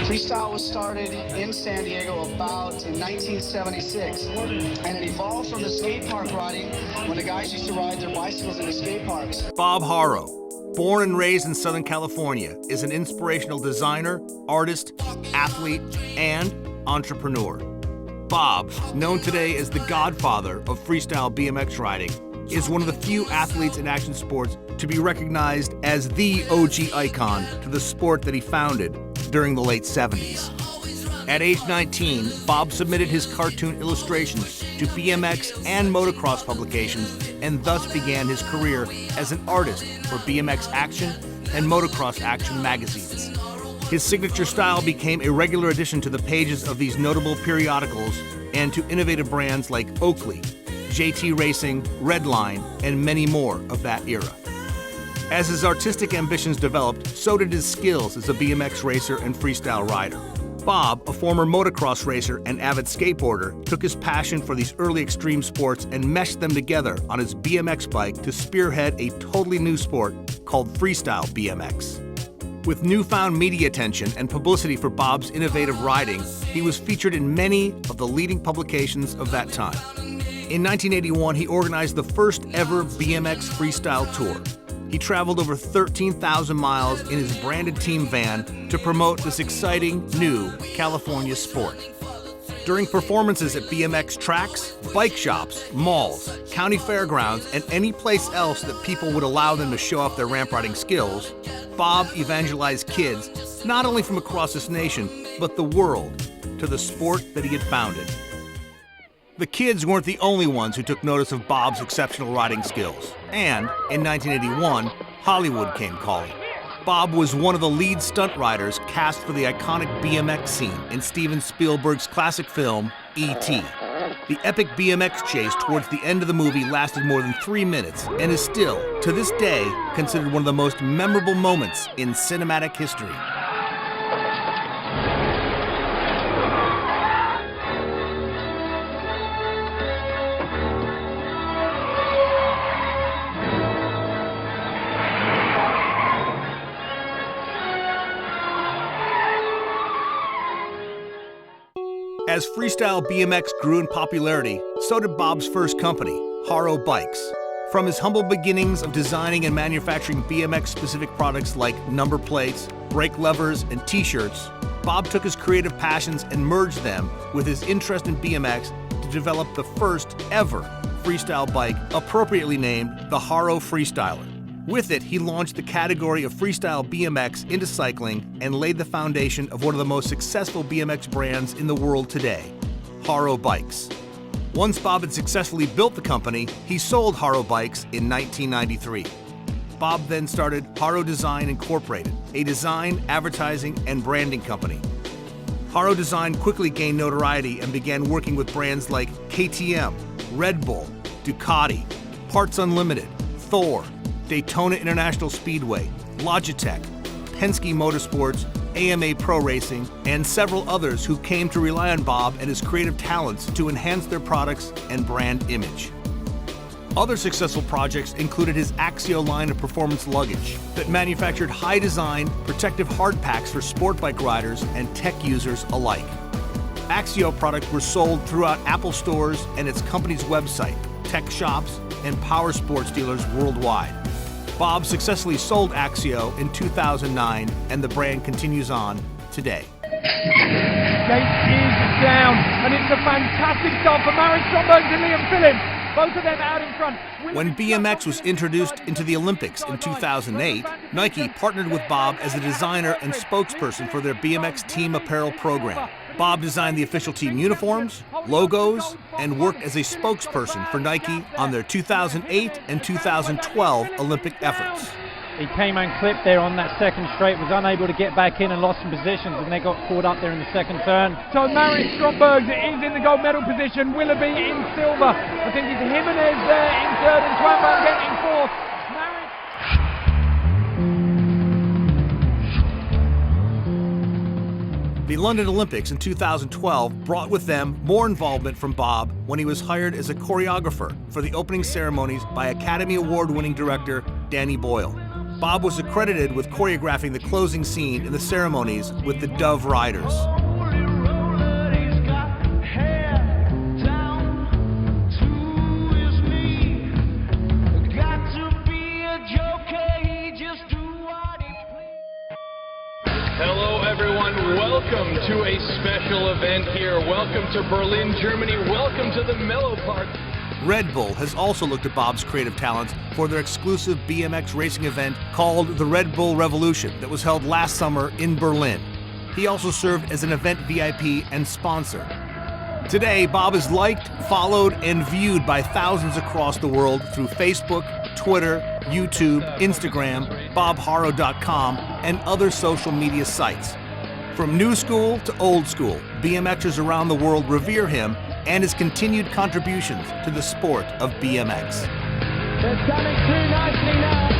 Freestyle was started in San Diego about in 1976, and it evolved from the skate park riding when the guys used to ride their bicycles in the skate parks. Bob Haro, born and raised in Southern California, is an inspirational designer, artist, athlete, and entrepreneur. Bob, known today as the godfather of freestyle BMX riding, is one of the few athletes in action sports to be recognized as the OG icon to the sport that he founded during the late 70s. At age 19, Bob submitted his cartoon illustrations to BMX and motocross publications and thus began his career as an artist for BMX Action and Motocross Action magazines. His signature style became a regular addition to the pages of these notable periodicals and to innovative brands like Oakley, JT Racing, Redline, and many more of that era. As his artistic ambitions developed, so did his skills as a BMX racer and freestyle rider. Bob, a former motocross racer and avid skateboarder, took his passion for these early extreme sports and meshed them together on his BMX bike to spearhead a totally new sport called freestyle BMX. With newfound media attention and publicity for Bob's innovative riding, he was featured in many of the leading publications of that time. In 1981, he organized the first ever BMX freestyle tour. He traveled over 13,000 miles in his branded team van to promote this exciting new California sport. During performances at BMX tracks, bike shops, malls, county fairgrounds, and any place else that people would allow them to show off their ramp riding skills, Bob evangelized kids, not only from across this nation, but the world, to the sport that he had founded. The kids weren't the only ones who took notice of Bob's exceptional riding skills. And, in 1981, Hollywood came calling. Bob was one of the lead stunt riders cast for the iconic BMX scene in Steven Spielberg's classic film, E.T. The epic BMX chase towards the end of the movie lasted more than 3 minutes and is still, to this day, considered one of the most memorable moments in cinematic history. As freestyle BMX grew in popularity, so did Bob's first company, Haro Bikes. From his humble beginnings of designing and manufacturing BMX-specific products like number plates, brake levers, and t-shirts, Bob took his creative passions and merged them with his interest in BMX to develop the first ever freestyle bike, appropriately named the Haro Freestyler. With it, he launched the category of freestyle BMX into cycling and laid the foundation of one of the most successful BMX brands in the world today, Haro Bikes. Once Bob had successfully built the company, he sold Haro Bikes in 1993. Bob then started Haro Design Incorporated, a design, advertising, and branding company. Haro Design quickly gained notoriety and began working with brands like KTM, Red Bull, Ducati, Parts Unlimited, Thor, Daytona International Speedway, Logitech, Penske Motorsports, AMA Pro Racing, and several others who came to rely on Bob and his creative talents to enhance their products and brand image. Other successful projects included his Axio line of performance luggage that manufactured high-design, protective hard packs for sport bike riders and tech users alike. Axio products were sold throughout Apple stores and its company's website, tech shops, and power sports dealers worldwide. Bob successfully sold Axio in 2009, and the brand continues on today. Gate is down, and it's a fantastic start for Marin Stromberg and Liam Phillips. Both of them out in front. When BMX was introduced into the Olympics in 2008, Nike partnered with Bob as the designer and spokesperson for their BMX team apparel program. Bob designed the official team uniforms, logos, and worked as a spokesperson for Nike on their 2008 and 2012 Olympic efforts. He came and clipped there on that second straight, was unable to get back in and lost some positions, and they got caught up there in the second turn. So Marin Stromberg is in the gold medal position, Willoughby in silver. I think it's Jimenez there in third and Twanban getting fourth. The London Olympics in 2012 brought with them more involvement from Bob when he was hired as a choreographer for the opening ceremonies by Academy Award-winning director Danny Boyle. Bob was accredited with choreographing the closing scene in the ceremonies with the Dove Riders. Hello everyone, welcome to a special event here. Welcome to Berlin, Germany. Welcome to the Mellow Park. Red Bull has also looked at Bob's creative talents for their exclusive BMX racing event called the Red Bull Revolution that was held last summer in Berlin. He also served as an event VIP and sponsor. Today, Bob is liked, followed, and viewed by thousands across the world through Facebook, Twitter, YouTube, Instagram, bobharo.com, and other social media sites. From new school to old school, BMXers around the world revere him and his continued contributions to the sport of BMX. It's coming through nicely now.